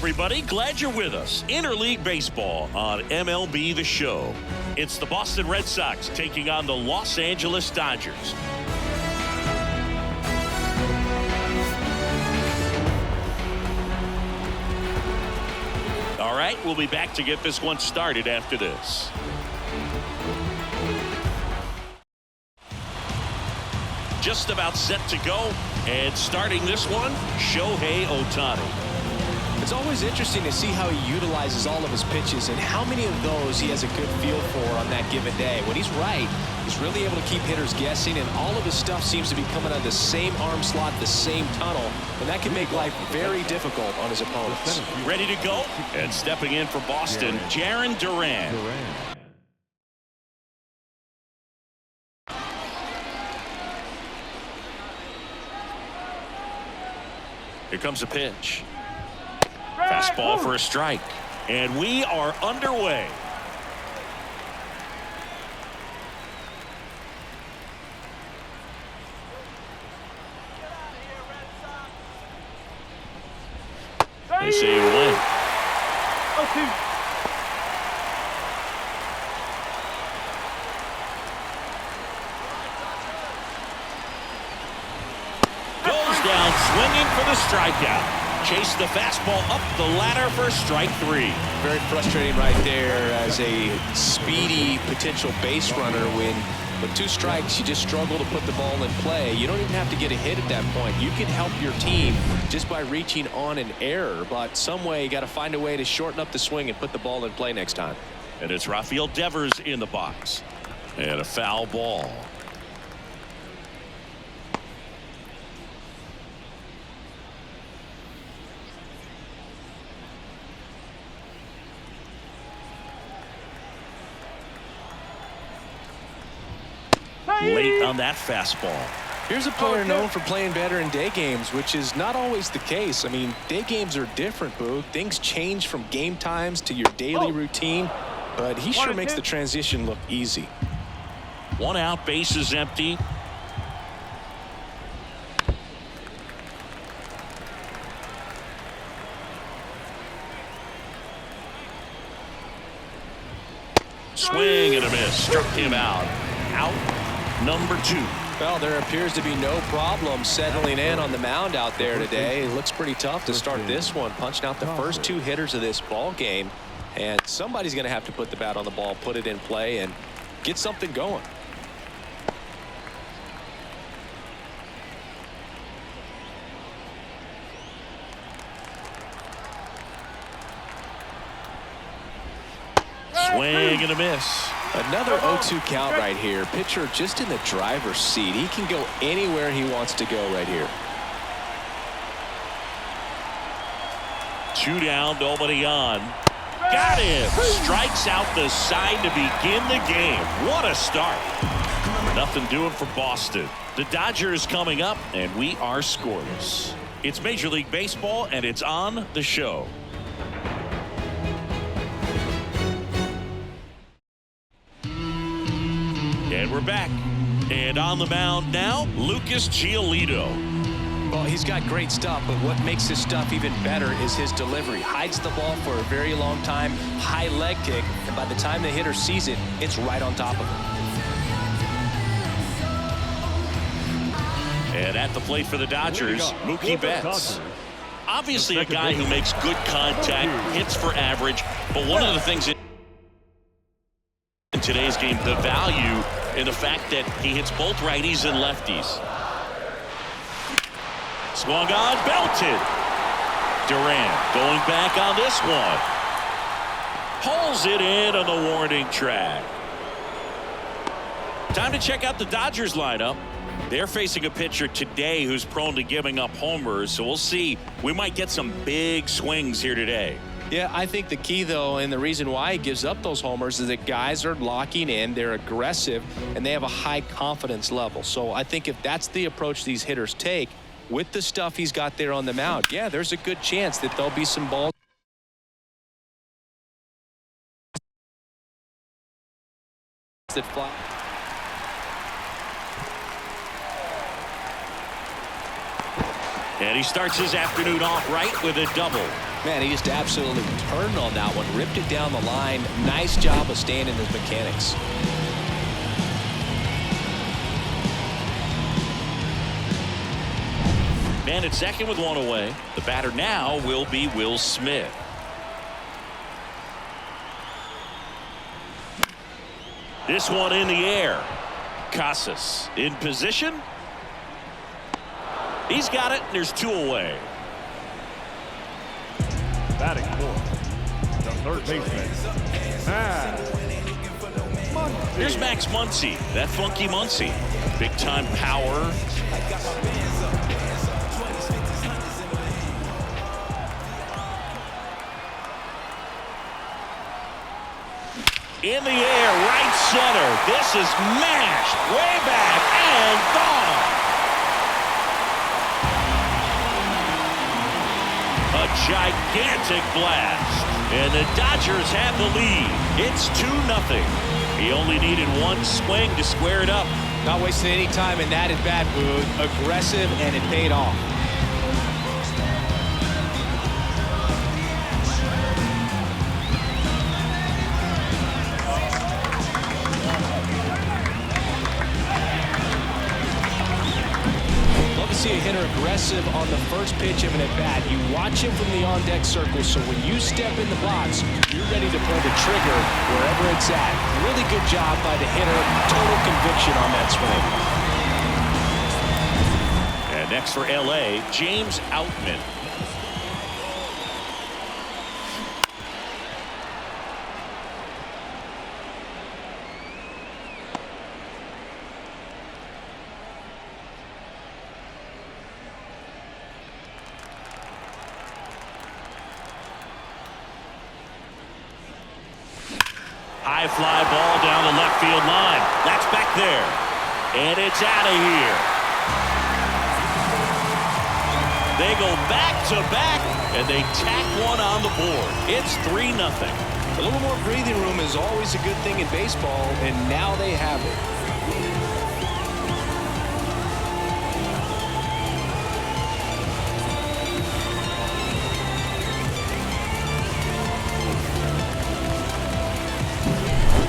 everybody. Glad you're with us. Interleague Baseball on MLB The Show. It's the Boston Red Sox taking on the Los Angeles Dodgers. All right, we'll be back to get this one started after this. Just about set to go, and starting this one, Shohei Ohtani. It's always interesting to see how he utilizes all of his pitches and how many of those he has a good feel for on that given day. When he's right, he's really able to keep hitters guessing, and all of his stuff seems to be coming out of the same arm slot, the same tunnel, and that can make life very difficult on his opponents. Ready to go, and stepping in for Boston, Jarren Duran. Here comes a pitch. Fastball for a strike. And we are underway. They say he went. Goes down swinging for the strikeout. Chase the fastball up the ladder for strike three. Very frustrating right there as a speedy potential base runner when with two strikes you just struggle to put the ball in play. You don't even have to get a hit at that point. You can help your team just by reaching on an error, but some way you got to find a way to shorten up the swing and put the ball in play next time. And it's Rafael Devers in the box. And a foul ball. Late on that fastball. Here's a player known for playing better in day games, which is not always the case. I mean, day games are different, Boo. Things change from game times to your daily routine, but he sure makes the transition look easy. One out, base is empty. Swing and a miss. Struck him out. Out. Number two. Well, there appears to be no problem settling in on the mound out there today. It looks pretty tough to start this one, punching out the first two hitters of this ball game, and somebody's going to have to put the bat on the ball, put it in play, and get something going. Swing and a miss. Another 0-2 count right here. Pitcher just in the driver's seat. He can go anywhere he wants to go right here. Two down, nobody on. Got him. Strikes out the side to begin the game. What a start. Nothing doing for Boston. The Dodgers coming up, and we are scoreless. It's Major League Baseball, and it's on the show. And we're back. And on the mound now, Lucas Giolito. Well, he's got great stuff, but what makes his stuff even better is his delivery. Hides the ball for a very long time, high leg kick, and by the time the hitter sees it, it's right on top of him. And at the plate for the Dodgers, Mookie Betts. Obviously a guy who makes good contact, hits for average, but one of the things in today's game, the value in the fact that he hits both righties and lefties. Swung on, belted. Durant going back on this one. Pulls it in on the warning track. Time to check out the Dodgers lineup. They're facing a pitcher today who's prone to giving up homers, so we'll see. We might get some big swings here today. Yeah, I think the key, though, and the reason why he gives up those homers is that guys are locking in, they're aggressive, and they have a high confidence level. So I think if that's the approach these hitters take with the stuff he's got there on the mound, yeah, there's a good chance that there'll be some balls that fly. And he starts his afternoon off right with a double. Man, he just absolutely turned on that one, ripped it down the line. Nice job of staying in his mechanics. Man at second with one away. The batter now will be Will Smith. This one in the air. Casas in position. He's got it. There's two away. Batting fourth, the third baseman, Muncy. Here's Max Muncy, that funky Muncy. Big time power. In the air, right center. This is mashed way back and gone. A gigantic blast. And the Dodgers have the lead. It's 2-0. He only needed one swing to square it up. Not wasting any time in that at-bat, Boog. Aggressive, and it paid off. See a hitter aggressive on the first pitch of an at-bat. You watch him from the on-deck circle, so when you step in the box, you're ready to pull the trigger wherever it's at. Really good job by the hitter. Total conviction on that swing. And next for L.A., James Outman. High fly ball down the left field line. That's back there. And it's out of here. They go back to back, and they tack one on the board. It's 3-0. A little more breathing room is always a good thing in baseball, and now they have it.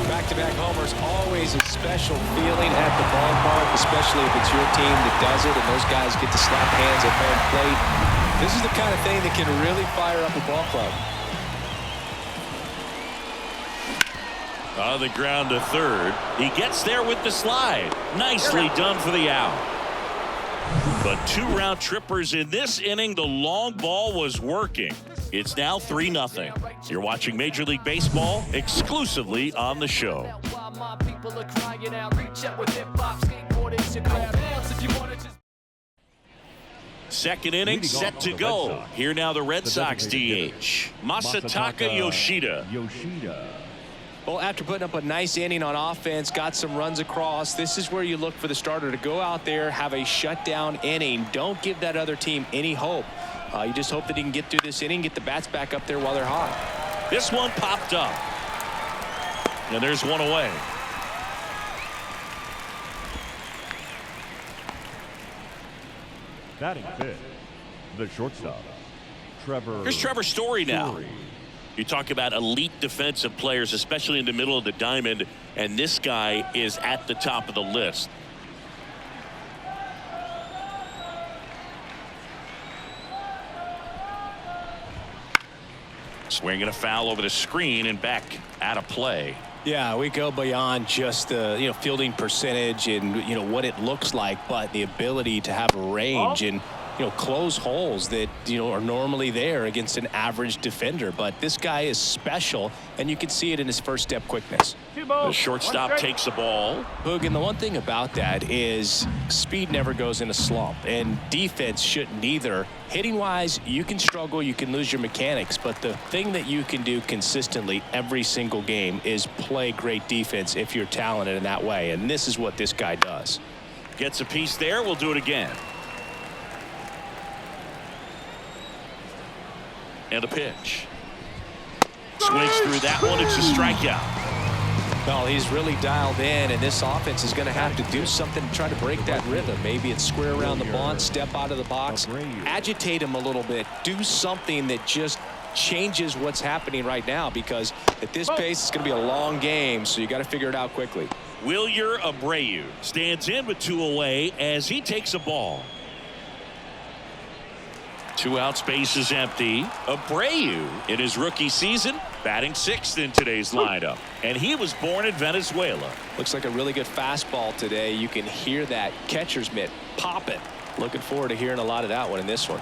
Back-to-back homers, always a special feeling at the ballpark, especially if it's your team that does it and those guys get to slap hands at home plate. This is the kind of thing that can really fire up a ball club. On the ground to third. He gets there with the slide. Nicely done for the out. But 2 round trippers in this inning. The long ball was working. It's now 3-0. You're watching Major League Baseball exclusively on the show. Second inning set to go. Here now the Red Sox DH, Masataka Yoshida. Well, after putting up a nice inning on offense, got some runs across, this is where you look for the starter to go out there, have a shutdown inning. Don't give that other team any hope. You just hope that he can get through this inning, get the bats back up there while they're hot. This one popped up. And there's one away. Batting fifth, the shortstop, Trevor. Here's Trevor Story now. You talk about elite defensive players, especially in the middle of the diamond, and this guy is at the top of the list. Swinging a foul over the screen and back out of play. Yeah, we go beyond just the fielding percentage and what it looks like, but the ability to have range and close holes that are normally there against an average defender. But this guy is special, and you can see it in his first step quickness. The shortstop takes the ball. Boog, and the one thing about that is speed never goes in a slump, and defense shouldn't either. Hitting wise, you can struggle, you can lose your mechanics, but the thing that you can do consistently every single game is play great defense if you're talented in that way, and this is what this guy does. Gets a piece there. We'll do it again. And a pitch. Swings through that one. It's a strikeout. Well, he's really dialed in, and this offense is going to have to do something to try to break that rhythm. Maybe it's square around the bunt, step out of the box, agitate him a little bit, do something that just changes what's happening right now, because at this pace it's going to be a long game, so you got to figure it out quickly. Wilyer Abreu stands in with 2 away as he takes a ball. 2 outs, base is empty. Abreu in his rookie season batting 6th in today's lineup, and he was born in Venezuela. Looks like a really good fastball today. You can hear that catcher's mitt popping. Looking forward to hearing a lot of that one in this one.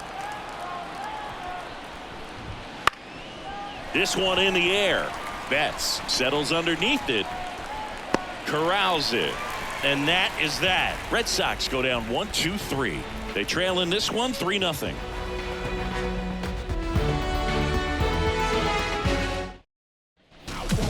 This one in the air. Betts settles underneath it, corrals it, and that is that. Red Sox go down 1-2-3. They trail in this one 3-0.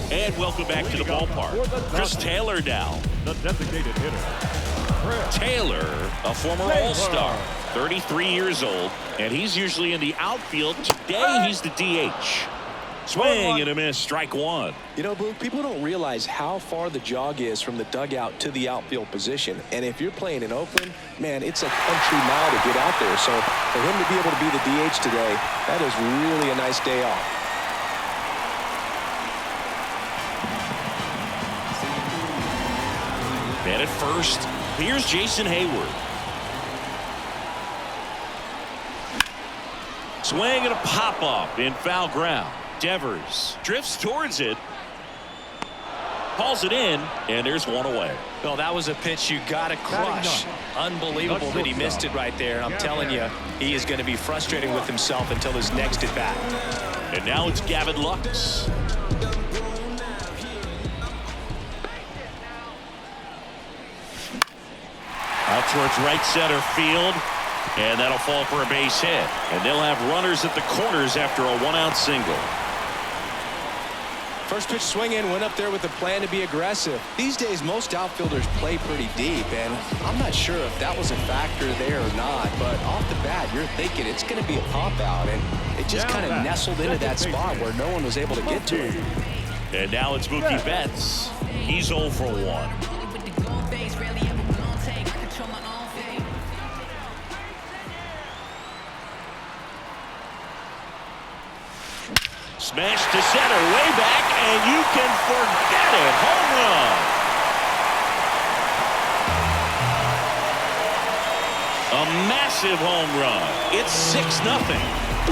And welcome back to the ballpark. Chris Taylor now. The designated hitter. Taylor, a former All-Star, 33 years old, and he's usually in the outfield. Today he's the DH. Swing and a miss, strike 1. You know, Boog, people don't realize how far the jog is from the dugout to the outfield position. And if you're playing in Oakland, man, it's a country mile to get out there. So for him to be able to be the DH today, that is really a nice day off. Man at first, here's Jason Hayward. Swing and a pop-up in foul ground. Devers drifts towards it, hauls it in, and there's 1 away. Well, that was a pitch you got to crush. Unbelievable that he missed it right there. I'm telling you, he is going to be frustrated with himself until his next at bat. And now it's Gavin Lux. Out towards right center field, and that'll fall for a base hit. And they'll have runners at the corners after a 1-out single. First pitch swing in, went up there with a plan to be aggressive. These days, most outfielders play pretty deep, and I'm not sure if that was a factor there or not, but off the bat, you're thinking it's going to be a pop out, and it just kind of nestled into that spot where no one was able to get to it. And now it's Mookie Betts. He's 0 for 1. Smash to center, way back, and you can forget it. Home run. A massive home run. It's 6-0.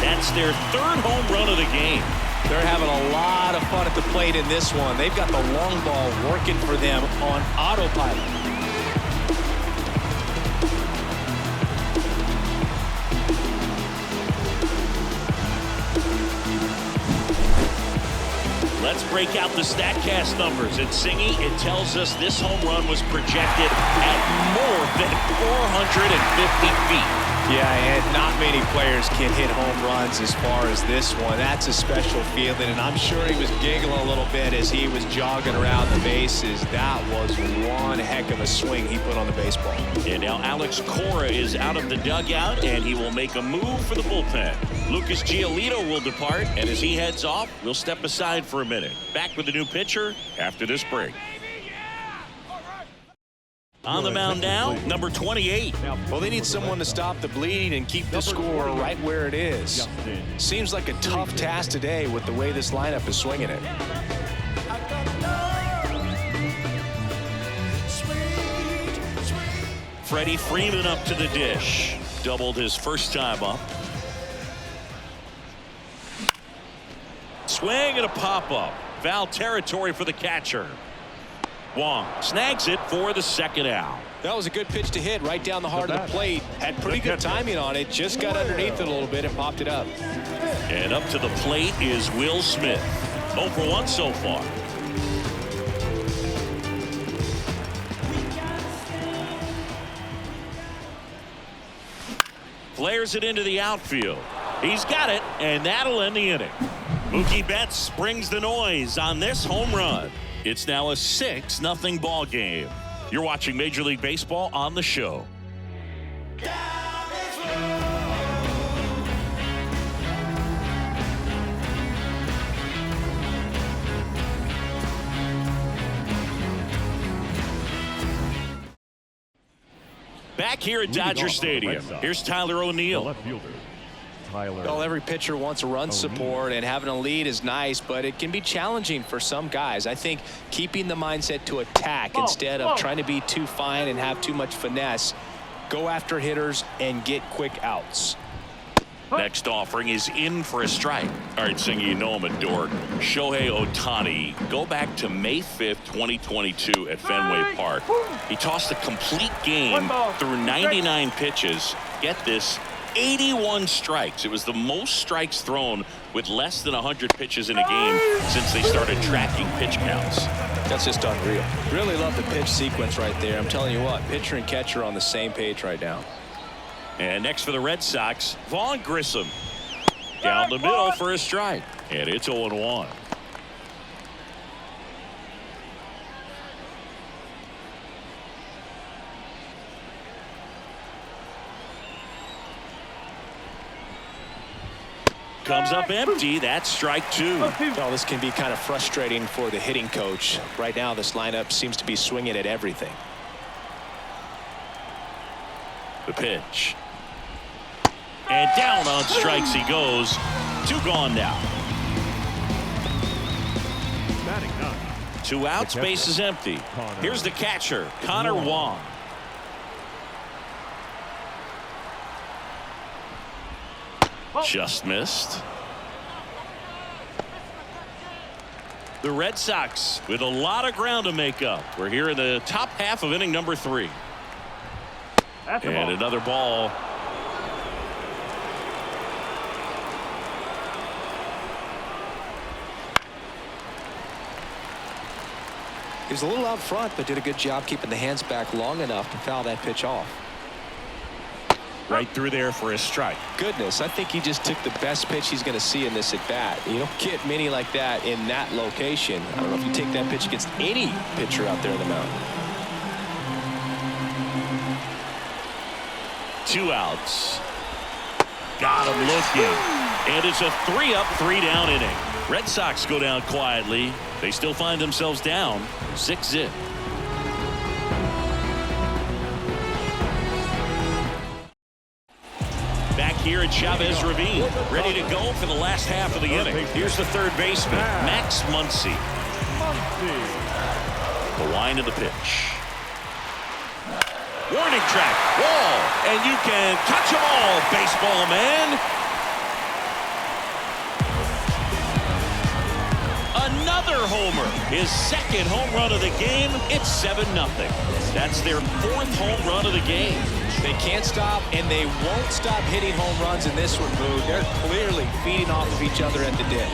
That's their 3rd home run of the game. They're having a lot of fun at the plate in this one. They've got the long ball working for them on autopilot. Let's break out the StatCast numbers. At Singy, it tells us this home run was projected at more than 450 feet. Yeah, and not many players can hit home runs as far as this one. That's a special feeling, and I'm sure he was giggling a little bit as he was jogging around the bases. That was one heck of a swing he put on the baseball. And now Alex Cora is out of the dugout, and he will make a move for the bullpen. Lucas Giolito will depart, and as he heads off, we'll step aside for a minute. Back with the new pitcher after this break. On the mound now, number 28. Well, they need someone to stop the bleeding and keep the score right where it is. Seems like a tough task today with the way this lineup is swinging it. Freddie Freeman up to the dish. Doubled his first time up. Swing and a pop-up. Foul territory for the catcher. Wong snags it for the 2nd out. That was a good pitch to hit right down the heart of the plate. Had pretty good timing on it. Just got underneath it a little bit and popped it up. And up to the plate is Will Smith. 0 for 1 so far. Flares it into the outfield. He's got it, and that'll end the inning. Mookie Betts brings the noise on this home run. It's now a 6-0 ball game. You're watching Major League Baseball on the show. Back here at Dodger Stadium, here's Tyler The O'Neill. left fielder, Well, every pitcher wants run support, and having a lead is nice, but it can be challenging for some guys. I think keeping the mindset to attack instead of trying to be too fine and have too much finesse, go after hitters and get quick outs. Next offering is in for a strike. All right, Singy, you know him at Dork. Shohei Ohtani. Go back to May 5th, 2022 at Fenway Park. He tossed a complete game through 99 pitches. Get this, 81 strikes. It was the most strikes thrown with less than 100 pitches in a game since they started tracking pitch counts. That's just unreal. Really love the pitch sequence right there. I'm telling you what, pitcher and catcher are on the same page right now. And next for the Red Sox, Vaughn Grissom. Down the middle for a strike. And it's 0-1. Comes up empty. That's strike two. Well, this can be kind of frustrating for the hitting coach. Right now, this lineup seems to be swinging at everything. The pitch. And down on strikes he goes. Two gone now. Two outs, base is empty. Here's the catcher, Connor Wong. Just missed. The Red Sox with a lot of ground to make up. We're here in the top half of inning number 3. And another ball. He was a little out front, but did a good job keeping the hands back long enough to foul that pitch off. Right through there for a strike. Goodness, I think he just took the best pitch he's going to see in this at bat. You don't get many like that in that location. I don't know if you take that pitch against any pitcher out there in the mound. 2 outs. Got him looking. And it's a 3-up, 3-down inning. Red Sox go down quietly. They still find themselves down 6-0. Back here at Chavez Ravine, ready to go for the last half of the inning. Here's the third baseman, Max Muncy. The line of the pitch. Warning track, wall, and you can touch them all, baseball man. Another homer, his second home run of the game. It's 7-0. That's their 4th home run of the game. They can't stop, and they won't stop hitting home runs in this one, Boo. They're clearly feeding off of each other at the dip.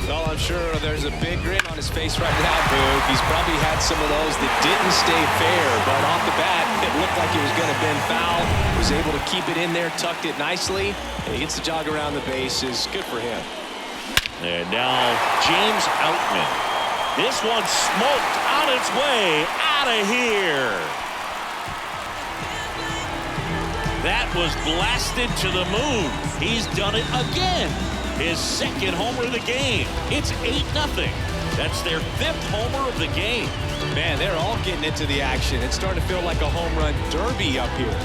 Well, I'm sure there's a big grin on his face right now, Boo. He's probably had some of those that didn't stay fair, but off the bat, it looked like it was going to bend foul. Was able to keep it in there, tucked it nicely, and he gets the jog around the bases. Good for him. And now James Outman. This one smoked on its way out of here. That was blasted to the moon. He's done it again. His second homer of the game. It's 8-0. That's their 5th homer of the game. Man, they're all getting into the action. It's starting to feel like a home run derby up here.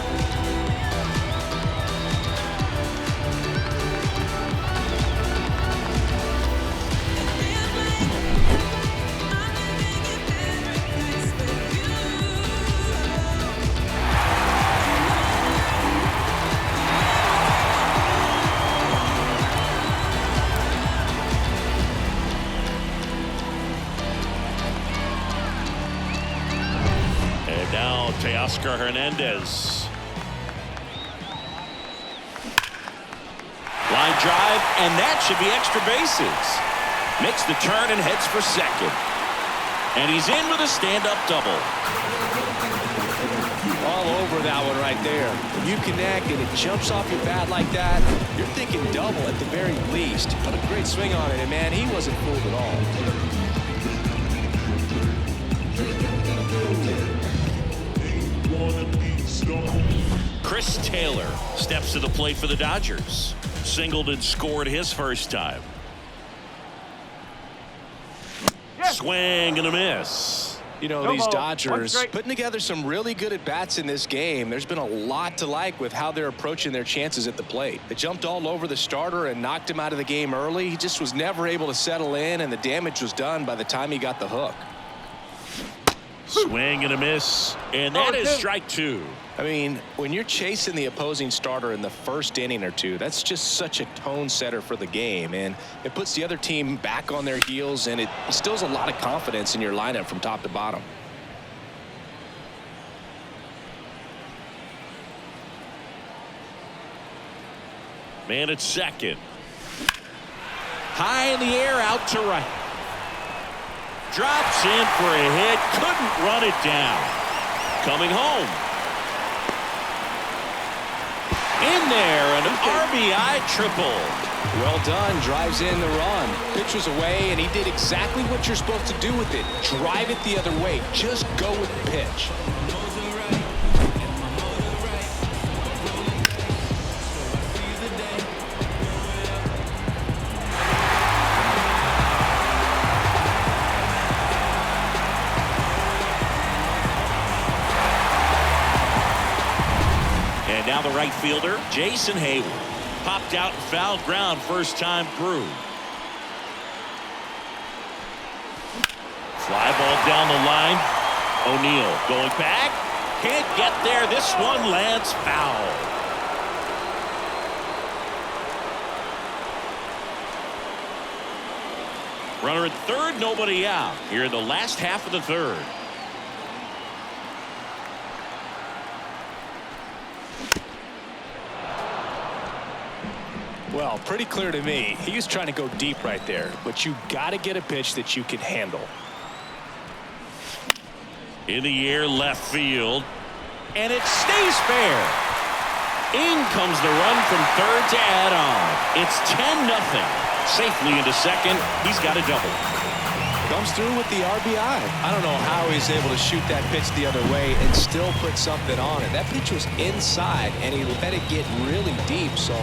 Oscar Hernandez. Line drive, and that should be extra bases. Makes the turn and heads for second. And he's in with a stand-up double. All over that one right there. When you connect and it jumps off your bat like that, you're thinking double at the very least. What a great swing on it, and man, he wasn't fooled at all. Chris Taylor steps to the plate for the Dodgers. Singled and scored his first time. Swing and a miss. You know, these Dodgers putting together some really good at-bats in this game. There's been a lot to like with how they're approaching their chances at the plate. They jumped all over the starter and knocked him out of the game early. He just was never able to settle in, and the damage was done by the time he got the hook. Swing and a miss, and that is strike two. I mean, when you're chasing the opposing starter in the first inning or two, that's just such a tone setter for the game, and it puts the other team back on their heels, and it instills a lot of confidence in your lineup from top to bottom. Man at second. High in the air, out to right. Drops in for a hit, couldn't run it down. Coming home. In there, an RBI triple. Well done, drives in the run. Pitch was away, and he did exactly what you're supposed to do with it. Drive it the other way. Just go with the pitch. Now the right fielder, Jason Hayward. Popped out and fouled ground first time through. Fly ball down the line. O'Neill going back. Can't get there. This one lands foul. Runner at third, nobody out. Here in the last half of the third. Well, pretty clear to me. He was trying to go deep right there, but you got to get a pitch that you can handle. In the air, left field, and it stays fair. In comes the run from third to add on. It's 10-0. Safely into second. He's got a double. Comes through with the RBI. I don't know how he's able to shoot that pitch the other way and still put something on it. That pitch was inside, and he let it get really deep, so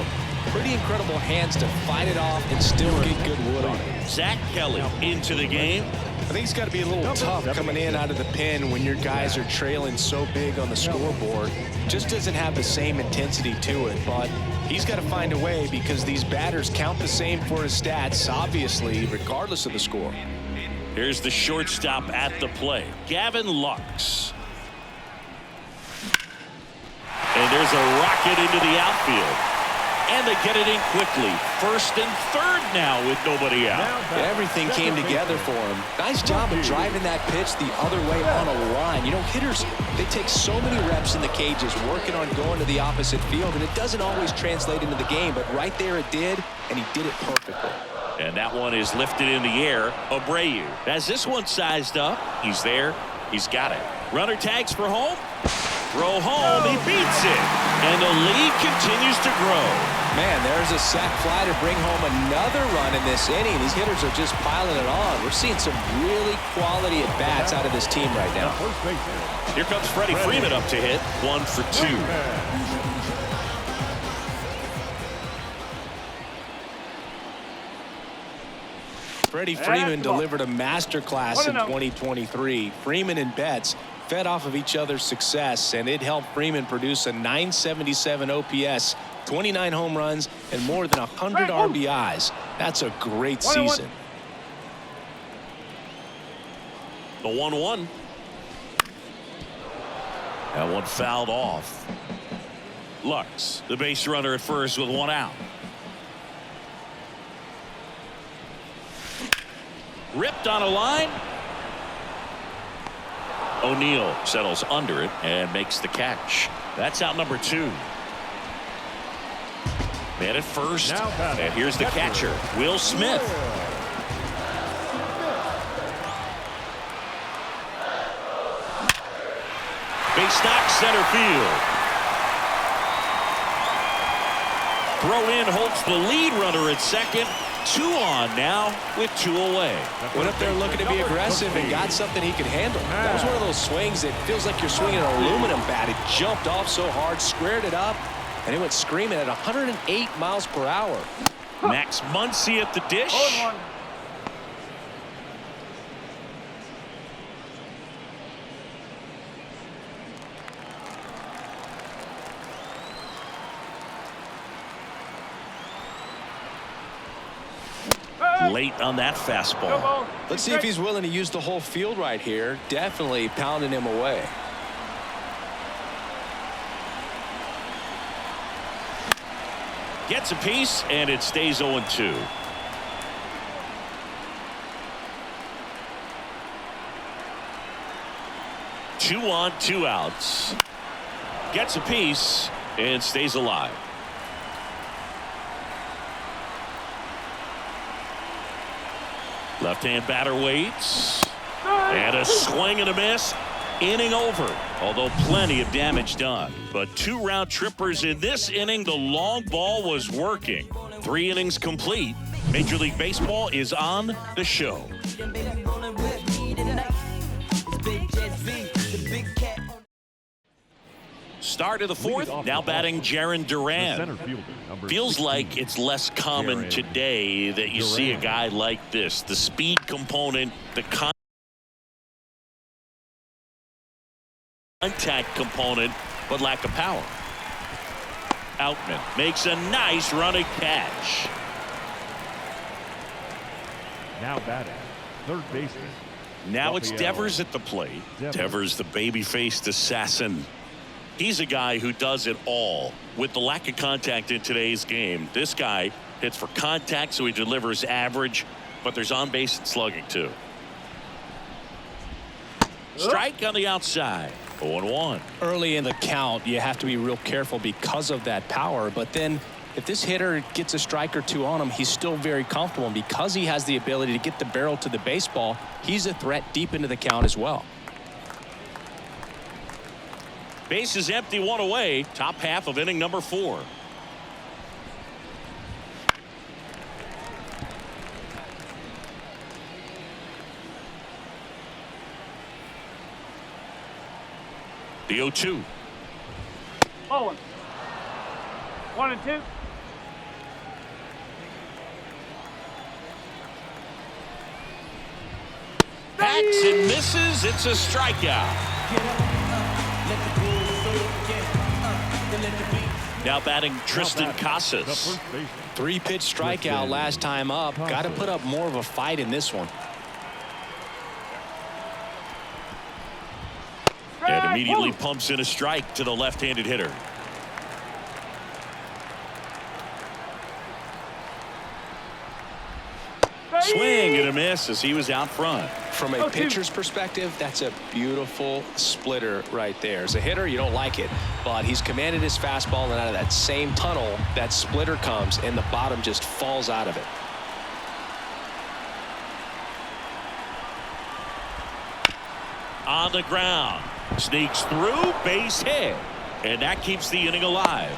pretty incredible hands to fight it off and still get good wood on it. Zach Kelly into the game. I think it's got to be a little tough coming in out of the pen when your guys are trailing so big on the scoreboard. Just doesn't have the same intensity to it, but he's got to find a way because these batters count the same for his stats, obviously, regardless of the score. Here's the shortstop at the plate, Gavin Lux. And there's a rocket into the outfield. And they get it in quickly. First and third now with nobody out. Everything came together for him. Nice job of driving that pitch the other way on a line. You know, hitters, they take so many reps in the cages working on going to the opposite field, and it doesn't always translate into the game, but right there it did, and he did it perfectly. And that one is lifted in the air. Abreu has this one sized up. He's there. He's got it. Runner tags for home. Throw home. He beats it. And the lead continues to grow. Man, there's a sac fly to bring home another run in this inning. These hitters are just piling it on. We're seeing some really quality at-bats out of this team right now. Here comes Freddie Freeman up to hit. 1 for 2. Freddie Freeman delivered a masterclass in 2023. Freeman and Betts fed off of each other's success, and it helped Freeman produce a .977 OPS, 29 home runs, and more than 100 RBIs. That's a great season. The 1-1. That one fouled off. Lux, the base runner at first with one out. Ripped on a line. O'Neill settles under it and makes the catch. That's out number 2. Man at first. And here's the catcher, Will Smith. Base knock, center field. Throw in holds the lead runner at second. 2 on now with 2 away. Went up there looking to be aggressive and got something he could handle. That was one of those swings that feels like you're swinging an aluminum bat. It jumped off so hard, squared it up, and it went screaming at 108 miles per hour. Max Muncy at the dish. late on that fastball. Let's see if he's willing to use the whole field right here. Definitely pounding him away. Gets a piece, and it stays 0-2. Two on, 2 outs. Gets a piece and stays alive. Left-hand batter waits. And a swing and a miss. Inning over, although plenty of damage done. But 2 round trippers in this inning. The long ball was working. 3 innings complete. Major League Baseball is on the show. Start of the 4th. Now batting Jarren Duran. Feels like it's less common today that you see a guy like this. The speed component, the contact component, but lack of power. Outman makes a nice running catch. Now batting, third baseman. Now it's Devers at the plate. Devers, the baby-faced assassin. He's a guy who does it all. With the lack of contact in today's game, this guy hits for contact, so he delivers average, but there's on-base and slugging too. Strike on the outside. 0-1. Early in the count, you have to be real careful because of that power. But then if this hitter gets a strike or 2 on him, he's still very comfortable. And because he has the ability to get the barrel to the baseball, he's a threat deep into the count as well. Base is empty, 1 away. Top half of inning number 4. The 0-2. 1 and 2. Hacks and misses. It's a strikeout. Now batting Tristan Casas. 3-pitch strikeout last time up. Got to put up more of a fight in this one. And immediately pumps in a strike to the left-handed hitter. Swing and a miss as he was out front. From a pitcher's perspective, that's a beautiful splitter right there. As a hitter, you don't like it, but he's commanded his fastball, and out of that same tunnel, that splitter comes, and the bottom just falls out of it. On the ground. Sneaks through, base hit. And that keeps the inning alive.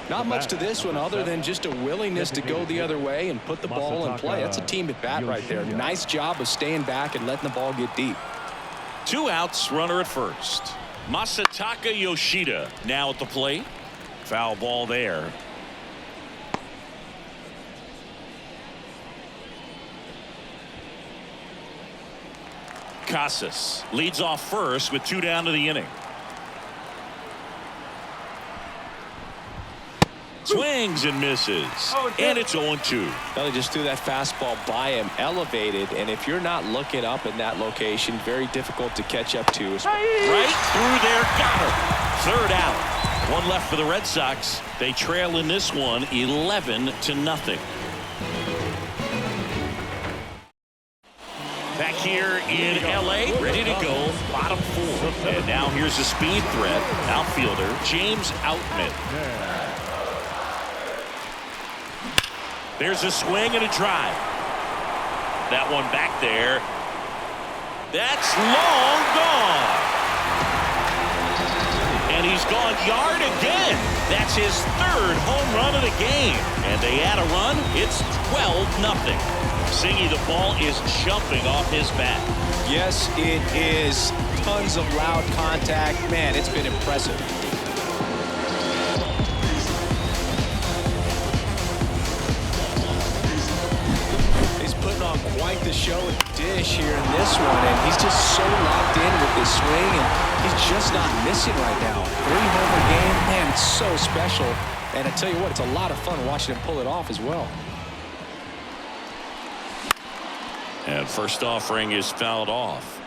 Not much to this one other than just a willingness to go the other way and put the ball in play. That's a team at bat right there. Nice job of staying back and letting the ball get deep. 2 outs, runner at first. Masataka Yoshida now at the plate. Foul ball there. Casas leads off first with 2 down to the inning. Swings and misses. And it's 0-2. Well, they just threw that fastball by him, elevated, and if you're not looking up in that location, very difficult to catch up to. Right through there, got her. 3rd out. 1 left for the Red Sox. They trail in this one 11-0. Back here in LA, ready to go, bottom 4. And now here's a speed threat, outfielder James Outman. There's a swing and a drive. That one back there. That's long gone. And he's gone yard again. That's his 3rd home run of the game. And they add a run. It's 12-0. Singy, the ball is jumping off his bat. Yes, it is. Tons of loud contact. Man, it's been impressive. He's putting on quite the show with the dish here in this one, and he's just so locked in with this swing, and he's just not missing right now. 3-homer game, man, it's so special. And I tell you what, it's a lot of fun watching him pull it off as well. And first offering is fouled off.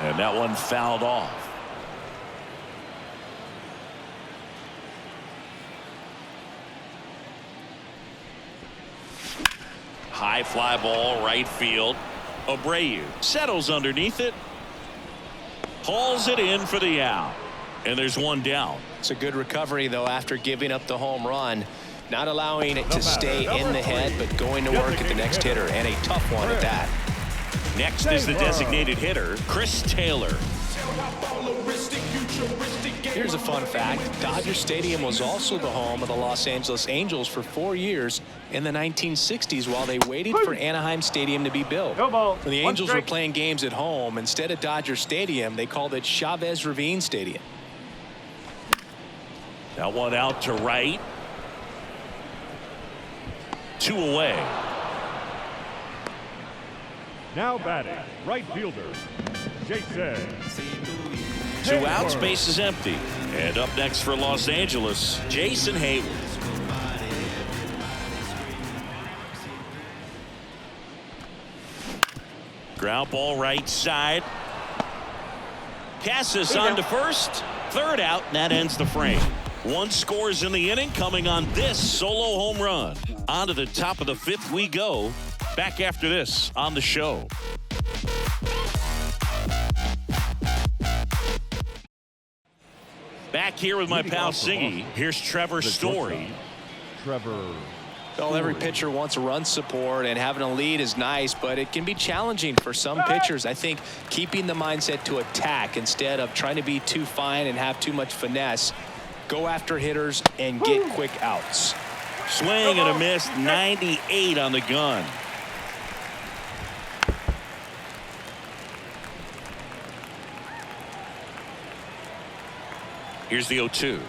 And that one fouled off. High fly ball right field. Abreu settles underneath it. Hauls it in for the out. And there's one down. It's a good recovery, though, after giving up the home run. Not allowing it to stay in the head, but going to work at the next hitter, and a tough one at that. Next is the designated hitter, Chris Taylor. Here's a fun fact. Dodger Stadium was also the home of the Los Angeles Angels for 4 years in the 1960s while they waited for Anaheim Stadium to be built. When the Angels were playing games at home, instead of Dodger Stadium, they called it Chavez Ravine Stadium. That one out to right. 2 away. Now batting, right fielder, Jason. 2 outs, base is empty. And up next for Los Angeles, Jason Hayward. Ground ball right side. Casas on to first. 3rd out, and that ends the frame. 1 scores in the inning, coming on this solo home run. On to the top of the 5th we go. Back after this on the show. Back here with my pal Siggy. Here's Trevor Story. Trevor. Well, every pitcher wants run support, and having a lead is nice, but it can be challenging for some pitchers. I think keeping the mindset to attack instead of trying to be too fine and have too much finesse. Go after hitters and get quick outs. Swing and a miss, 98 on the gun. Here's the 0-2. Swings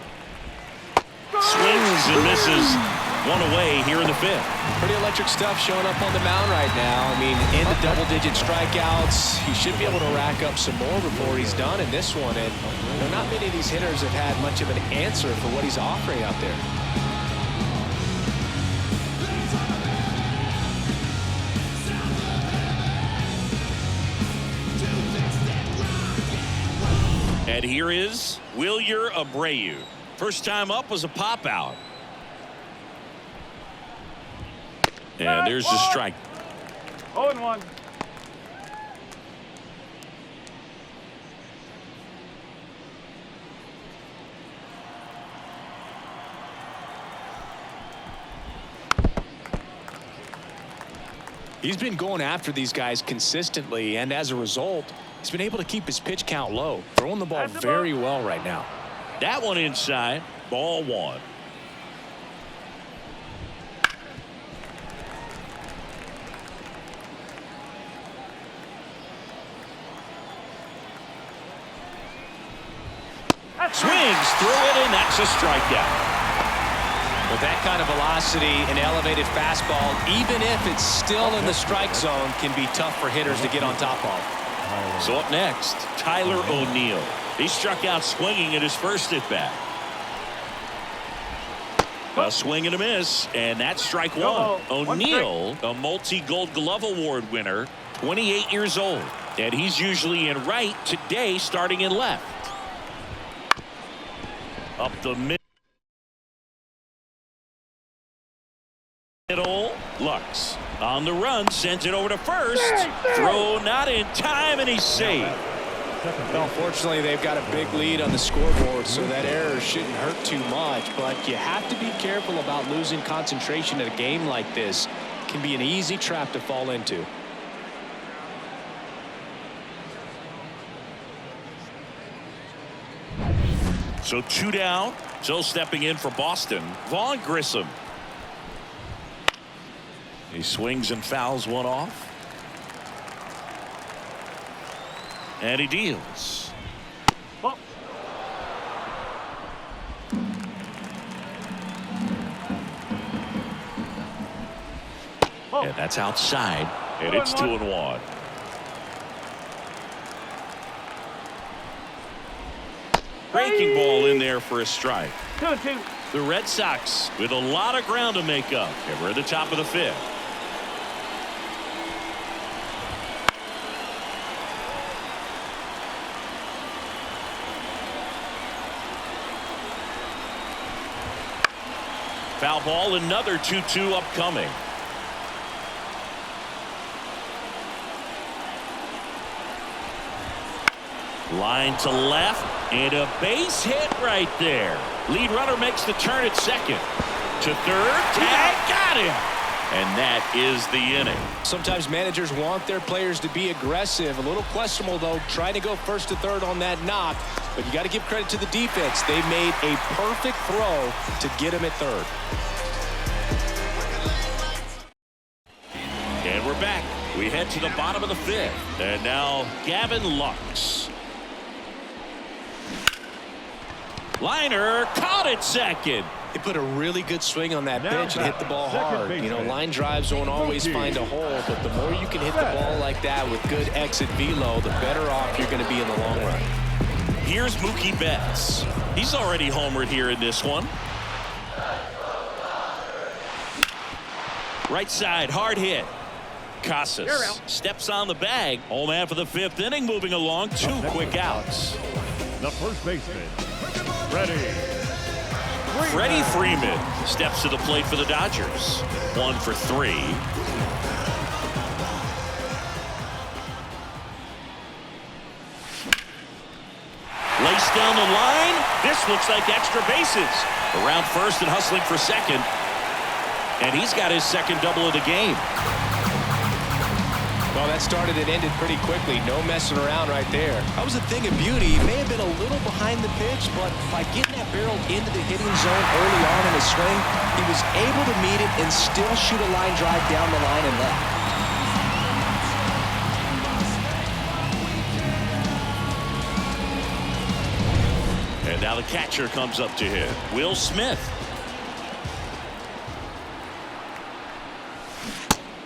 and misses. 1 away here in the 5th. Pretty electric stuff showing up on the mound right now. I mean, into double-digit strikeouts. He should be able to rack up some more before he's done in this one. And not many of these hitters have had much of an answer for what he's offering out there. And here is Wilyer Abreu. First time up was a pop out. And there's the strike. 0-1. He's been going after these guys consistently, and as a result, he's been able to keep his pitch count low, throwing the ball very well right now. That one inside, ball 1. Swings through it, and that's a strikeout. With that kind of velocity, an elevated fastball, even if it's still in the strike zone, can be tough for hitters to get on top of. So up next, Tyler O'Neill. He struck out swinging at his first at bat. A swing and a miss, and that's strike 1. O'Neill, a multi-Gold Glove Award winner, 28 years old, and he's usually in right, today starting in left. Up the middle, Lux on the run, sends it over to first. Throw not in time, and he's saved. Unfortunately, they've got a big lead on the scoreboard, so that error shouldn't hurt too much, but you have to be careful about losing concentration in a game like this. It can be an easy trap to fall into. So 2 down. So stepping in for Boston, Vaughn Grissom. He swings and fouls one off. And he deals. Ball. And that's outside. And it's 2-1. Breaking ball in there for a strike. 2-2. The Red Sox with a lot of ground to make up. And we're at the top of the 5th. Foul ball, another 2-2 upcoming. Line to left, and a base hit right there. Lead runner makes the turn at second. To third, tag, got him. And that is the inning. Sometimes managers want their players to be aggressive. A little questionable, though, trying to go first to third on that knock. But you got to give credit to the defense. They made a perfect throw to get him at third. And we're back. We head to the bottom of the 5th. And now Gavin Lux. Liner caught at second. He put a really good swing on that pitch and hit the ball hard. You know, line drives won't always find a hole, but the more you can hit the ball like that with good exit velo, the better off you're going to be in the long run. Here's Mookie Betts. He's already homered here in this one. Right side, hard hit. Casas steps on the bag. Home man for the 5th inning, moving along. 2 quick outs. The first baseman, Freddie Freeman steps to the plate for the Dodgers. 1 for 3. Laced down the line. This looks like extra bases. Around first and hustling for second. And he's got his second double of the game. Well, that started and ended pretty quickly. No messing around right there. That was a thing of beauty. He may have been a little behind the pitch, but by getting that barrel into the hitting zone early on in his swing, he was able to meet it and still shoot a line drive down the line and left. And now the catcher comes up to hit. Will Smith.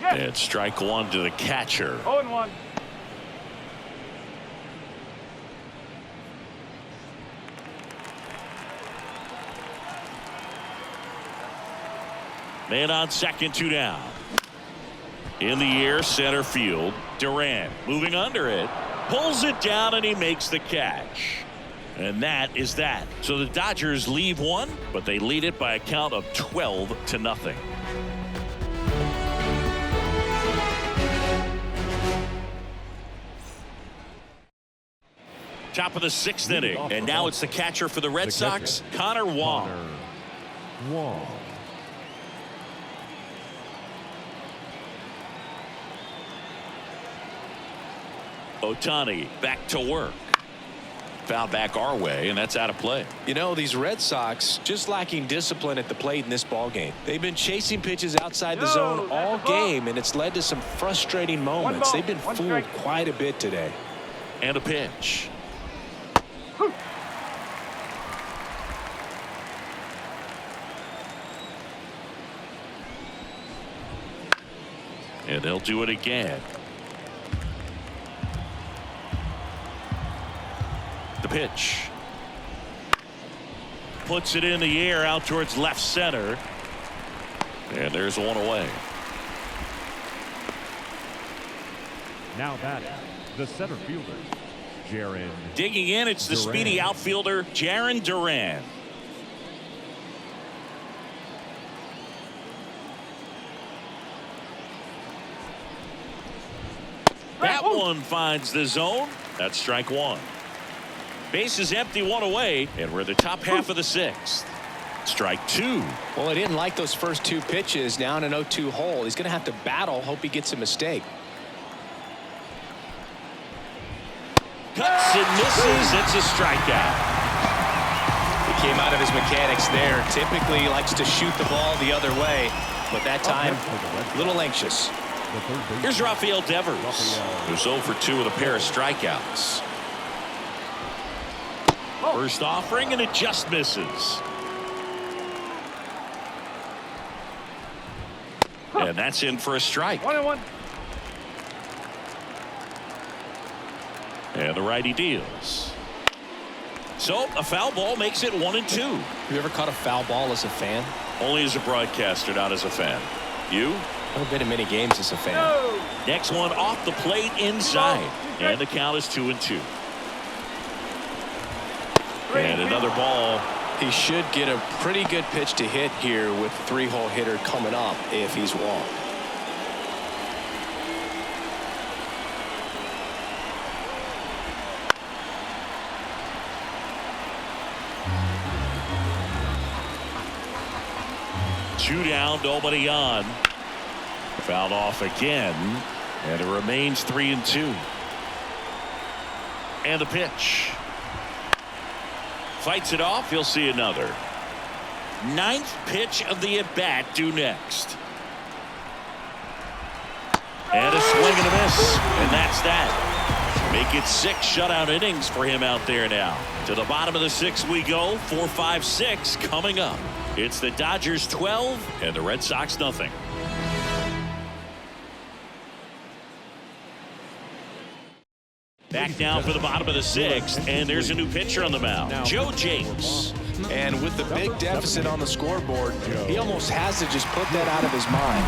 And strike 1 to the catcher. 0-1. Man on second, 2 down. In the air, center field. Duran moving under it. Pulls it down and he makes the catch. And that is that. So the Dodgers leave one, but they lead it by a count of 12-0. Top of the 6th inning, and now it's the catcher for the Red Sox, Connor Wong. Ohtani back to work. Foul back our way, and that's out of play. You know, these Red Sox just lacking discipline at the plate in this ball game. They've been chasing pitches outside the zone all game, and it's led to some frustrating moments. They've been fooled quite a bit today. And a pitch. And they'll do it again. The pitch. Puts it in the air out towards left center. And there's one away. Now batting, the center fielder, Jarren. Digging in, it's the Duran. speedy outfielder, Jarren Duran. That one finds the zone. That's strike 1. Base is empty, 1 away, and we're the top half of the 6th. Strike 2. Well, he didn't like those first 2 pitches down an 0-2 hole. He's going to have to battle, hope he gets a mistake. Cuts and misses. It's a strikeout. He came out of his mechanics there. Typically, he likes to shoot the ball the other way. but that time a little anxious. Here's Rafael Devers, who's 0 for 2 with a pair of strikeouts. First offering, and it just misses. And that's in for a strike. 1-1. And the righty deals. So a foul ball makes it 1-2. Have you ever caught a foul ball as a fan? Only as a broadcaster, not as a fan. You? I've been in many games as a fan. No. Next one off the plate inside. And the count is 2-2. And another ball. He should get a pretty good pitch to hit here with the 3-hole hitter coming up if he's walked. Two down, nobody on. Fouled off again, and it remains 3-2. And the pitch. Fights it off. He'll see another. 9th pitch of the at-bat due next. And a swing and a miss. And that's that. Make it 6 shutout innings for him out there now. To the bottom of the 6th we go. 4, 5, 6 coming up. It's the Dodgers 12 and the Red Sox nothing. Back now for the bottom of the 6th, and there's a new pitcher on the mound, Joe James. And with the big deficit on the scoreboard, he almost has to just put that out of his mind.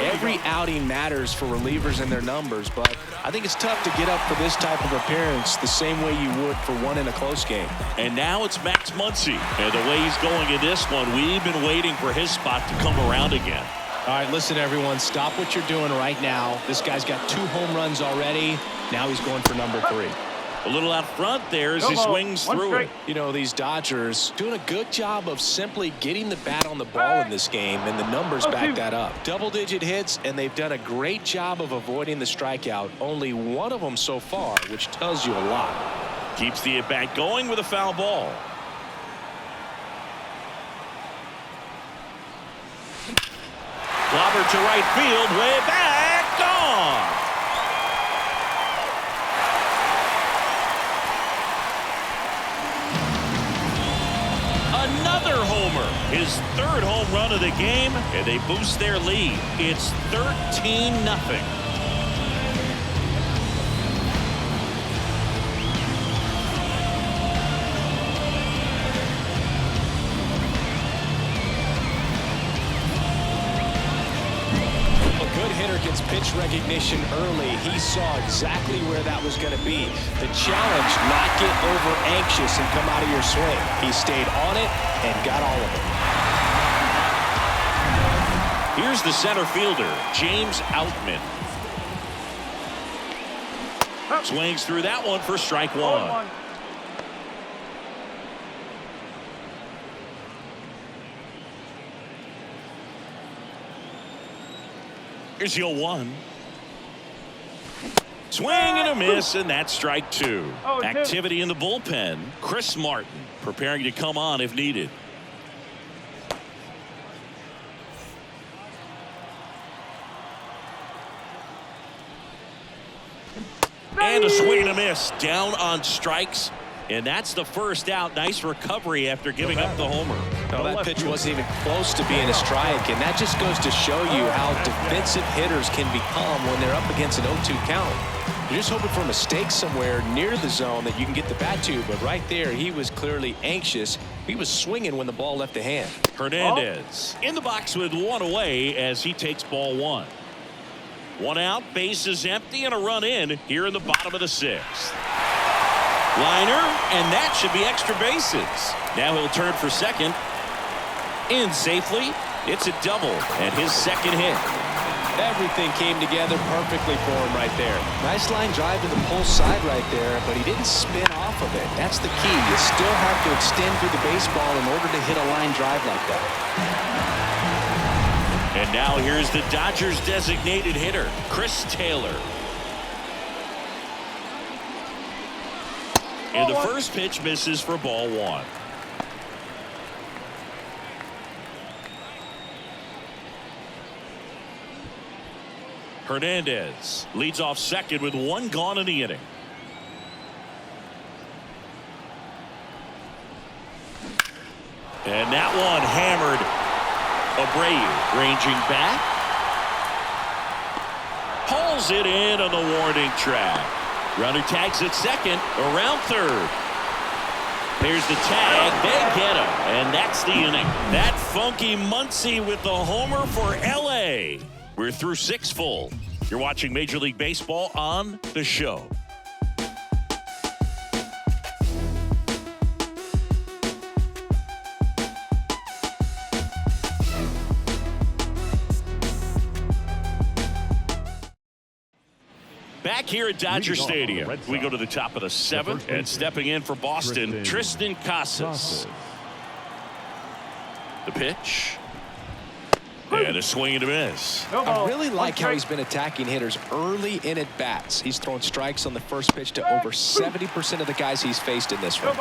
Every outing matters for relievers and their numbers, but I think it's tough to get up for this type of appearance the same way you would for one in a close game. And now it's Max Muncy. And the way he's going in this one, we've been waiting for his spot to come around again. All right, listen, everyone, stop what you're doing right now. This guy's got 2 home runs already. Now he's going for number 3. A little out front there as he swings through it. You know, these Dodgers doing a good job of simply getting the bat on the ball in this game, and the numbers back that up. Double-digit hits, and they've done a great job of avoiding the strikeout. Only one of them so far, which tells you a lot. Keeps the at-bat going with a foul ball. Clobber to right field, way back, gone. Another homer, his 3rd home run of the game, and they boost their lead. It's 13-0. Gets pitch recognition early. He saw exactly where that was going to be. The challenge, not get over anxious and come out of your swing. He stayed on it and got all of it. Here's the center fielder, James Outman. Swings through that one for strike 1. Here's 0-1. Swing and a miss, and that's strike 2. Activity in the bullpen. Chris Martin preparing to come on if needed. And a swing and a miss. Down on strikes. And that's the first out. Nice recovery after giving up the homer. No, that pitch wasn't even close to being a strike, and that just goes to show you how defensive hitters can become when they're up against an 0-2 count. You're just hoping for a mistake somewhere near the zone that you can get the bat to, but right there he was clearly anxious. He was swinging when the ball left the hand. Hernandez in the box with 1 away as he takes ball 1. 1 out, base is empty, and a run in here in the bottom of the 6th. Liner, and that should be extra bases. Now he'll turn for second. In safely. It's a double and his 2nd hit. Everything came together perfectly for him right there. Nice line drive to the pull side right there, but he didn't spin off of it. That's the key. You still have to extend through the baseball in order to hit a line drive like that. And now here's the Dodgers designated hitter, Chris Taylor. And the first pitch misses for ball 1. Hernandez leads off second with one gone in the inning. And that one hammered. Abreu ranging back. Hauls it in on the warning track. Runner tags at second, around third. There's the tag. They get him. And that's the inning. That funky Muncy with the homer for L.A. We're through 6 full. You're watching Major League Baseball on The Show. Back here at Dodger Stadium, we go to the top of the 7th, and stepping in for Boston, Tristan Casas. The pitch. And a swing and a miss. I really like how he's been attacking hitters early in at bats. He's thrown strikes on the first pitch to over 70% of the guys he's faced in this one.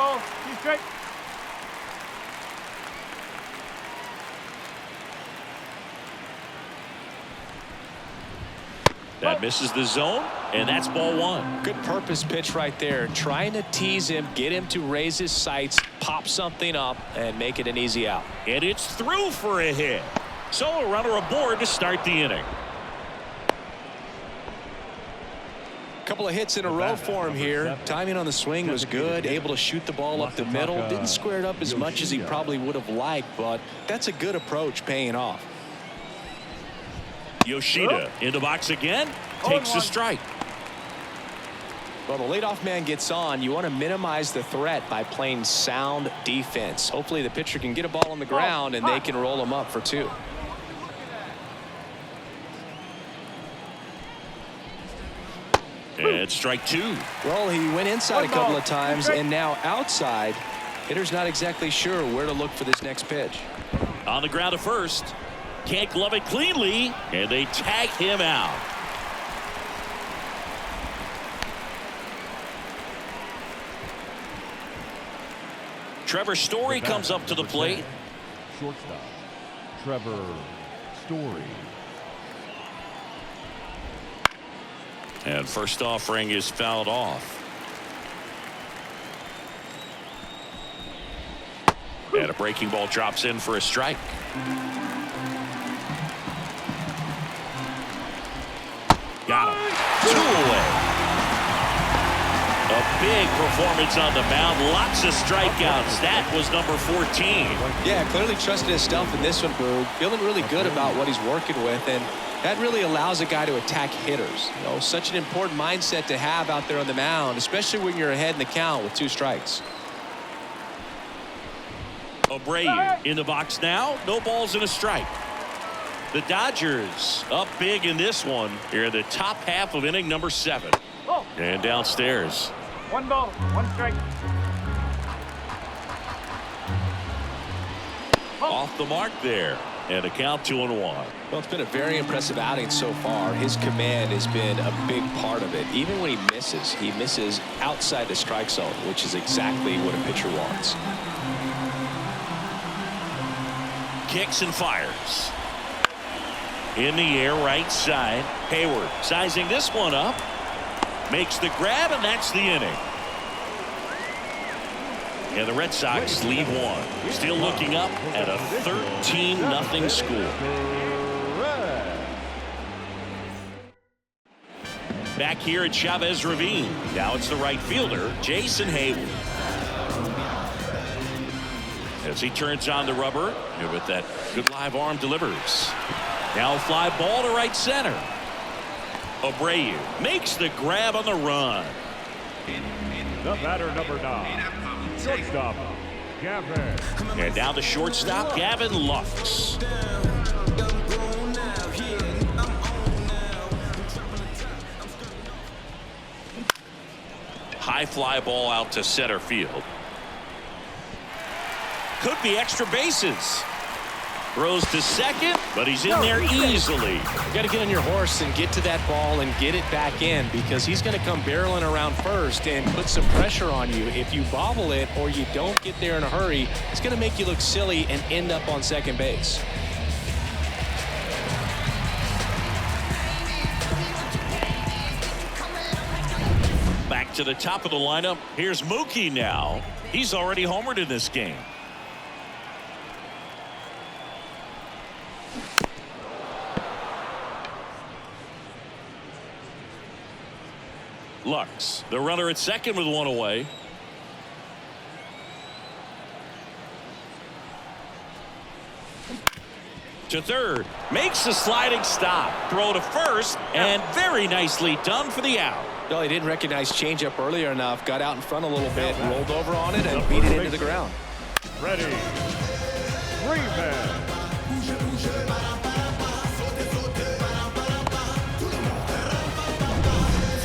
That misses the zone, and that's ball 1. Good purpose pitch right there. Trying to tease him, get him to raise his sights, pop something up, and make it an easy out. And it's through for a hit. So a runner aboard to start the inning. Couple of hits in a row for him here. Timing on the swing was good. Able to shoot the ball up the middle. Didn't square it up as much as he probably would have liked, but that's a good approach, paying off. Yoshida in the box again. Takes a strike. Well, the leadoff man gets on. You want to minimize the threat by playing sound defense. Hopefully the pitcher can get a ball on the ground and they can roll him up for 2. And strike 2. Well, he went inside a couple of times and now outside. Hitter's not exactly sure where to look for this next pitch. On the ground at first. Can't glove it cleanly, and they tag him out. Trevor Story comes up to the plate. Shortstop, Trevor Story. And first offering is fouled off. And a breaking ball drops in for a strike. Got him. 2 away. A big performance on the mound. Lots of strikeouts. That was number 14. Yeah, clearly trusted his stuff in this one, Boog. Feeling really good about what he's working with, and that really allows a guy to attack hitters. You know, such an important mindset to have out there on the mound, especially when you're ahead in the count with 2 strikes. Abreu in the box now. No balls and a strike. The Dodgers up big in this one here in the top half of inning number 7. And downstairs. 1 ball, 1 strike. Off the mark there. And a count 2-1. Well, it's been a very impressive outing so far. His command has been a big part of it. Even when he misses outside the strike zone, which is exactly what a pitcher wants. Kicks and fires. In the air, right side. Hayward sizing this one up. Makes the grab, and that's the inning. And the Red Sox lead 1. Still looking up at a 13-0 score. Back here at Chavez Ravine. Now it's the right fielder, Jason Hayward. As he turns on the rubber, and with that good live arm delivers. Now a fly ball to right center. Abreu makes the grab on the run. The batter, number 9, shortstop, Gavin. And now the shortstop, Gavin Lux. High fly ball out to center field. Could be extra bases. Throws to second, but he's in there easily. You got to get on your horse and get to that ball and get it back in, because he's going to come barreling around first and put some pressure on you. If you bobble it or you don't get there in a hurry, it's going to make you look silly and end up on second base. back to the top of the lineup. Here's Mookie now. He's already homered in this game. Lux, the runner at second with one away. To third, makes the sliding stop. Throw to first, and very nicely done for the out. Well, he didn't recognize changeup earlier enough. Got out in front a little bit, rolled over on it, and beat it into the ground. Ready. Freeman.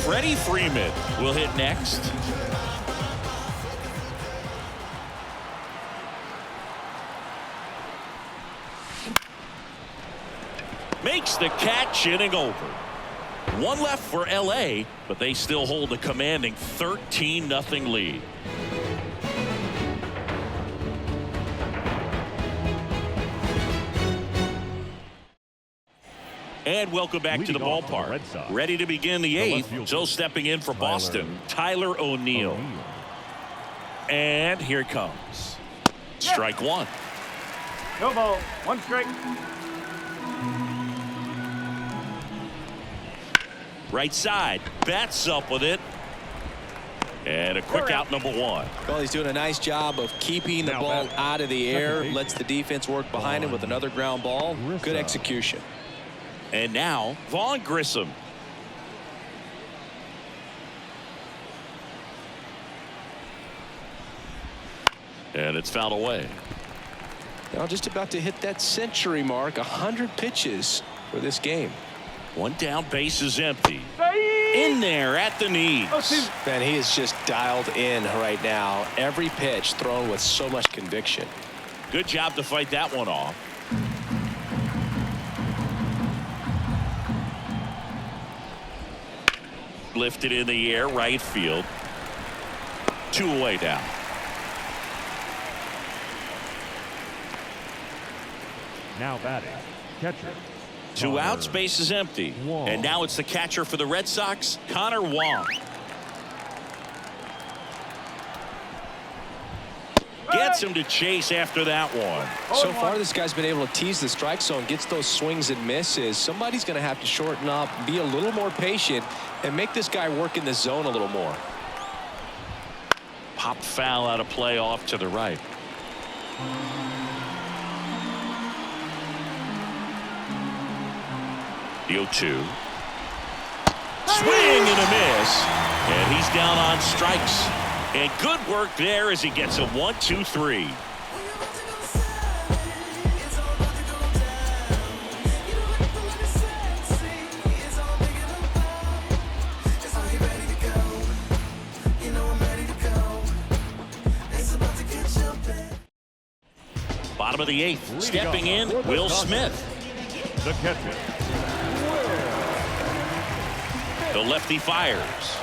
Freddie Freeman will hit next. Makes the catch, inning over. One left for LA, but they still hold a commanding 13-0 lead. And welcome back to the ballpark. Ready to begin the eighth. So stepping in for Boston, Tyler O'Neill. And here it comes. Strike one. No ball. One strike. Right side. Bats up with it. And a quick out, number one. Well, he's doing a nice job of keeping the ball out of the air. Lets the defense work behind him with another ground ball. Good execution. And now, Vaughn Grissom. And it's fouled away. Now just about to hit that century mark. 100 pitches for this game. One down, base is empty. In there at the knees. Man, he is just dialed in right now. Every pitch thrown with so much conviction. Good job to fight that one off. Lifted in the air, right field. Two away down. Now batting, catcher. Two outs, base is empty. And now it's the catcher for the Red Sox, Connor Wong. Gets him to chase after that one. So far, this guy's been able to tease the strike zone, gets those swings and misses. Somebody's going to have to shorten up, be a little more patient, and make this guy work in the zone a little more. Pop foul out of play off to the right. The 0-2. Swing and a miss. And he's down on strikes. And good work there as he gets a 1-2-3. Bottom of the eighth. Stepping in, Will Smith. The catcher. The lefty fires.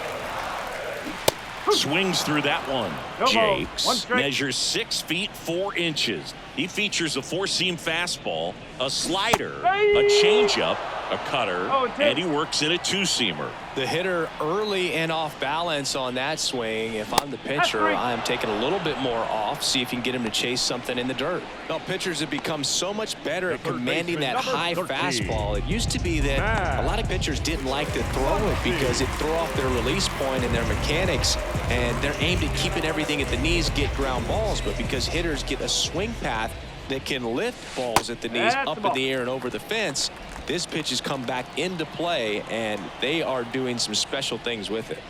Swings through that one. Jakes measures 6 feet 4 inches. He features a four-seam fastball, a slider, a changeup, a cutter, and he works in a two-seamer. The hitter early and off balance on that swing. If I'm the pitcher, I'm taking a little bit more off, see if you can get him to chase something in the dirt. Well, pitchers have become so much better at commanding that high fastball. It used to be that a lot of pitchers didn't like to throw it because it threw off their release point and their mechanics, and they're aimed at keeping everything at the knees, get ground balls. But because hitters get a swing path that can lift balls at the knees up in the air and over the fence, this pitch has come back into play, and they are doing some special things with it.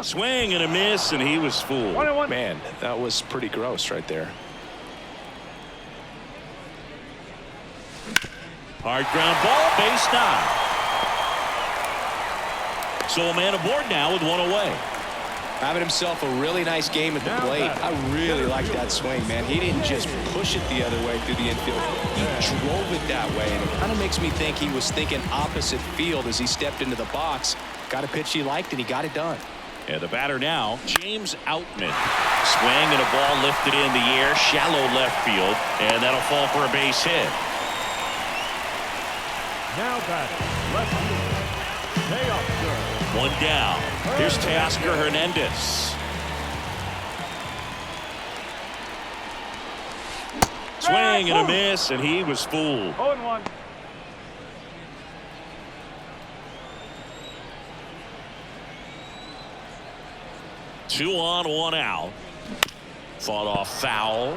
Swing and a miss, and he was fooled. Man, that was pretty gross right there. Hard ground ball, base knock. So a man aboard now with one away. Having himself a really nice game at the plate. I really like that swing, man. He didn't just push it the other way through the infield. He drove it that way, and it kind of makes me think he was thinking opposite field as he stepped into the box. Got a pitch he liked, and he got it done. And the batter now, James Outman. Swing and a ball lifted in the air, shallow left field, and that'll fall for a base hit. Now batting, left field, Teoscar. One down. Here's Teoscar Hernandez. Swing and a miss, and he was fooled. 0-1. Two on, one out. Fought off foul.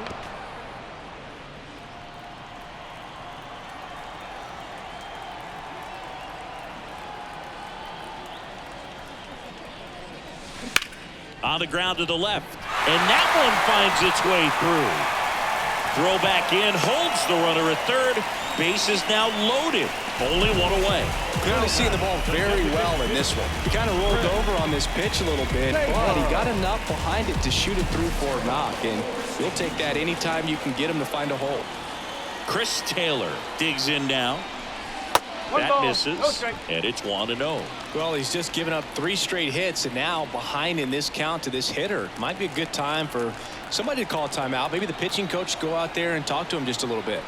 On the ground to the left, and that one finds its way through. Throw back in, holds the runner at third. Base is now loaded. Only one away. Clearly seeing the ball very well in this one. He kind of rolled over on this pitch a little bit, but he got enough behind it to shoot it through for a knock, and you'll take that anytime you can get him to find a hole. Chris Taylor digs in now. That misses, and it's 1-0. Well, he's just given up 3 straight hits, and now behind in this count to this hitter. Might be a good time for somebody to call a timeout. Maybe the pitching coach go out there and talk to him just a little bit.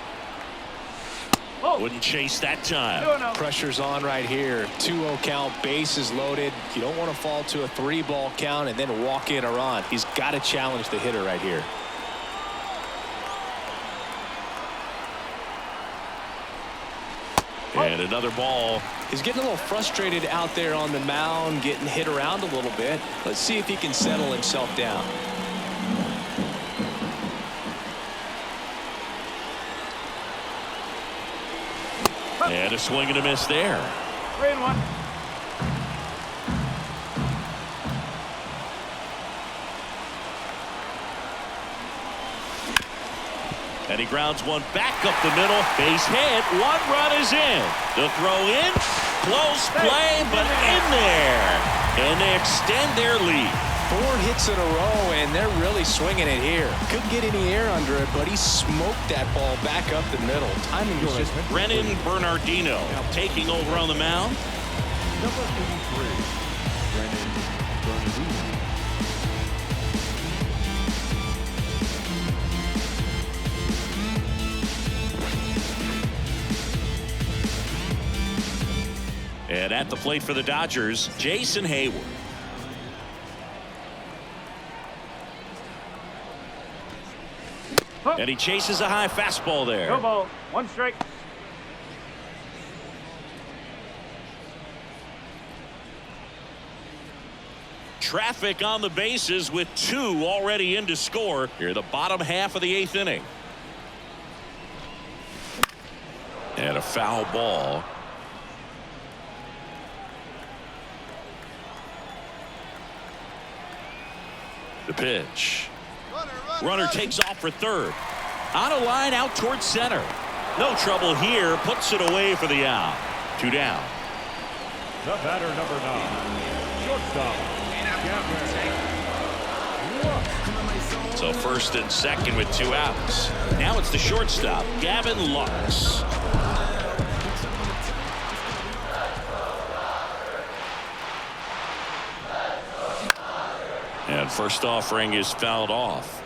Wouldn't chase that time. Pressure's on right here. 2-0 count, base is loaded. You don't want to fall to a 3-ball count and then walk in or on. He's got to challenge the hitter right here. And another ball. He's getting a little frustrated out there on the mound, getting hit around a little bit. Let's see if he can settle himself down. And a swing and a miss there. 3-1. And he grounds one back up the middle. Base hit. 1 run is in. The throw in. Close play, but in there. And they extend their lead. 4 hits in a row, and they're really swinging it here. Couldn't get any air under it, but he smoked that ball back up the middle. Timing was just... Brennan Bernardino taking over on the mound. Number 83, Brennan Bernardino. And at the plate for the Dodgers, Jason Hayward. And he chases a high fastball there. No ball. 1 strike. Traffic on the bases with 2 already in to score here the bottom half of the 8th inning. And a foul ball. The pitch. Runner takes off for third. On a line out towards center. No trouble here. Puts it away for the out. 2 down. The batter, number 9, shortstop, Gavin. So first and second with 2 outs. Now it's the shortstop, Gavin Lux. And first offering is fouled off.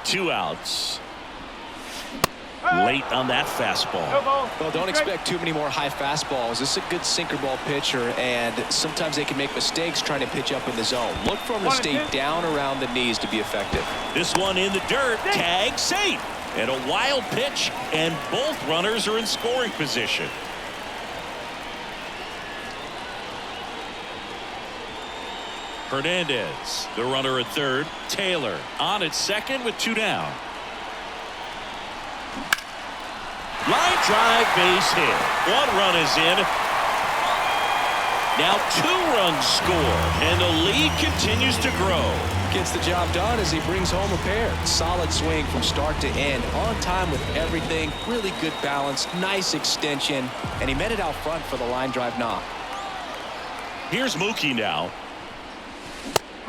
Two outs. Late on that fastball. Well, don't expect too many more high fastballs. This is a good sinker ball pitcher, and sometimes they can make mistakes trying to pitch up in the zone. Look for him to stay down around the knees to be effective. This one in the dirt. Tag safe. And a wild pitch, and both runners are in scoring position. Hernandez, the runner at third. Taylor on at second with 2 down. Line drive, base hit. 1 run is in. Now 2 runs score, and the lead continues to grow. Gets the job done as he brings home a pair. Solid swing from start to end. On time with everything. Really good balance. Nice extension. And he met it out front for the line drive knock. Here's Mookie now.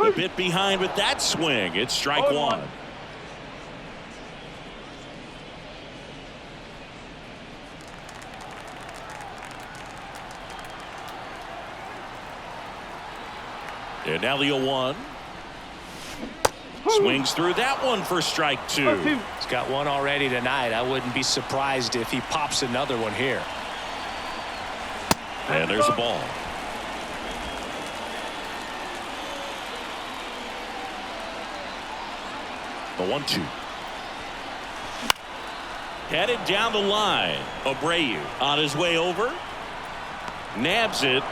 A bit behind with that swing. It's strike 1. And now the 0-1. Swings through that one for strike 2. He's got one already tonight. I wouldn't be surprised if he pops another one here. And there's a ball. The 1-2. Headed down the line. Abreu on his way over. Nabs it.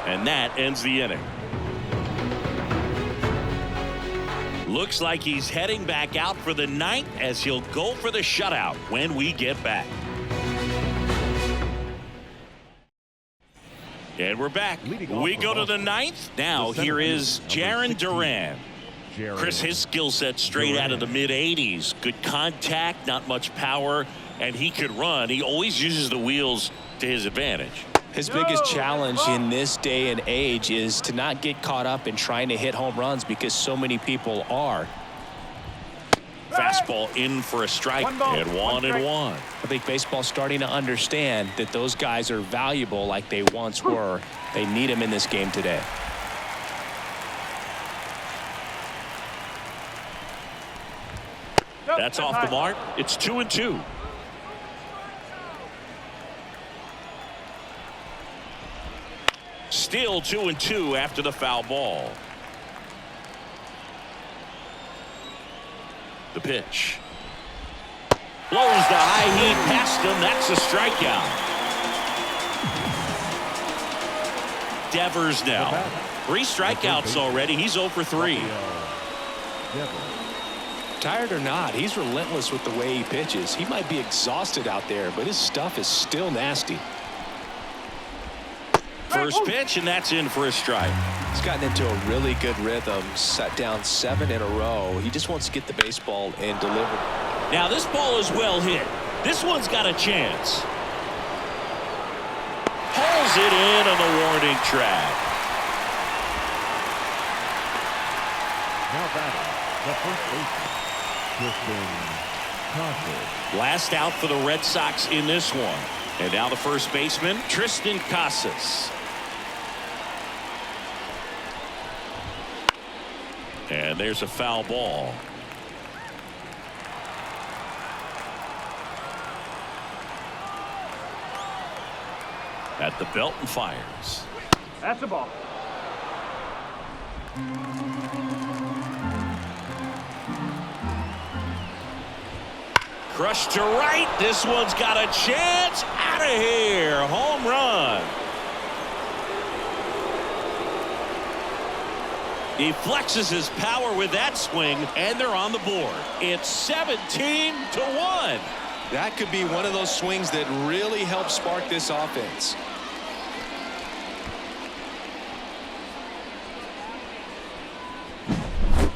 And that ends the inning. Looks like he's heading back out for the 9th as he'll go for the shutout when we get back. And we're back. We go to the 9th. Now here is Jarren Duran. Chris, his skill set straight out of the mid-80s. Good contact, not much power, and he could run. He always uses the wheels to his advantage. His biggest challenge in this day and age is to not get caught up in trying to hit home runs because so many people are. Fastball in for a strike. And 1-1. I think baseball's starting to understand that those guys are valuable like they once were. They need them in this game today. That's off the mark. It's 2-2. Still 2-2 after the foul ball. The pitch. Blows the high heat past him. That's a strikeout. Devers now. 3 strikeouts already. He's 0 for 3. Tired or not, he's relentless with the way he pitches. He might be exhausted out there, but his stuff is still nasty. First pitch, and that's in for a strike. He's gotten into a really good rhythm, set down 7 in a row. He just wants to get the baseball and deliver. Now this ball is well hit. This one's got a chance. Pulls it in on the warning track. Now batting, the first baseman, Tristan Casas. Last out for the Red Sox in this one. And now the first baseman, Tristan Casas. And there's a foul ball. At the belt and fires. That's a ball. Crushed to right. This one's got a chance. Out of here. Home run. He flexes his power with that swing, and they're on the board. It's 17-1. That could be one of those swings that really helps spark this offense.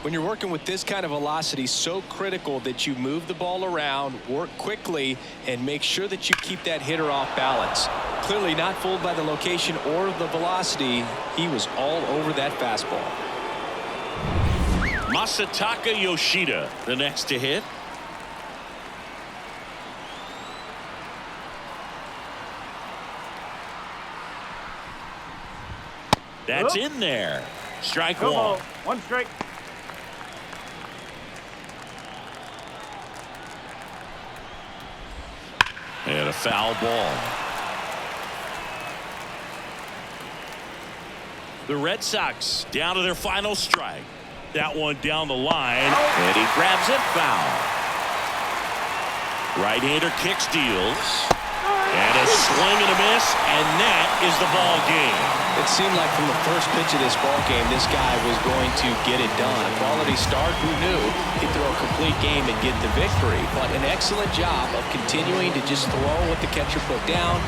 When you're working with this kind of velocity, so critical that you move the ball around, work quickly, and make sure that you keep that hitter off balance. Clearly not fooled by the location or the velocity. He was all over that fastball. Masataka Yoshida, the next to hit. That's in there. Strike 1. 1 strike. And a foul ball. The Red Sox down to their final strike. That one down the line, and he grabs it foul. Right-hander kick steals. And a swing and a miss, and that is the ball game. It seemed like from the first pitch of this ball game, this guy was going to get it done. A quality start, who knew he'd throw a complete game and get the victory. But an excellent job of continuing to just throw what the catcher put down.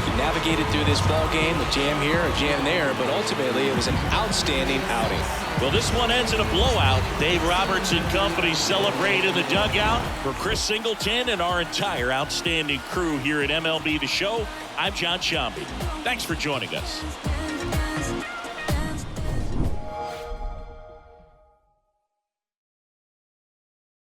He navigated through this ball game, a jam here, a jam there, but ultimately it was an outstanding outing. Well, this one ends in a blowout. Dave Roberts and company celebrate in the dugout. For Chris Singleton and our entire outstanding crew here at MLB The Show, I'm John Shambi. Thanks for joining us.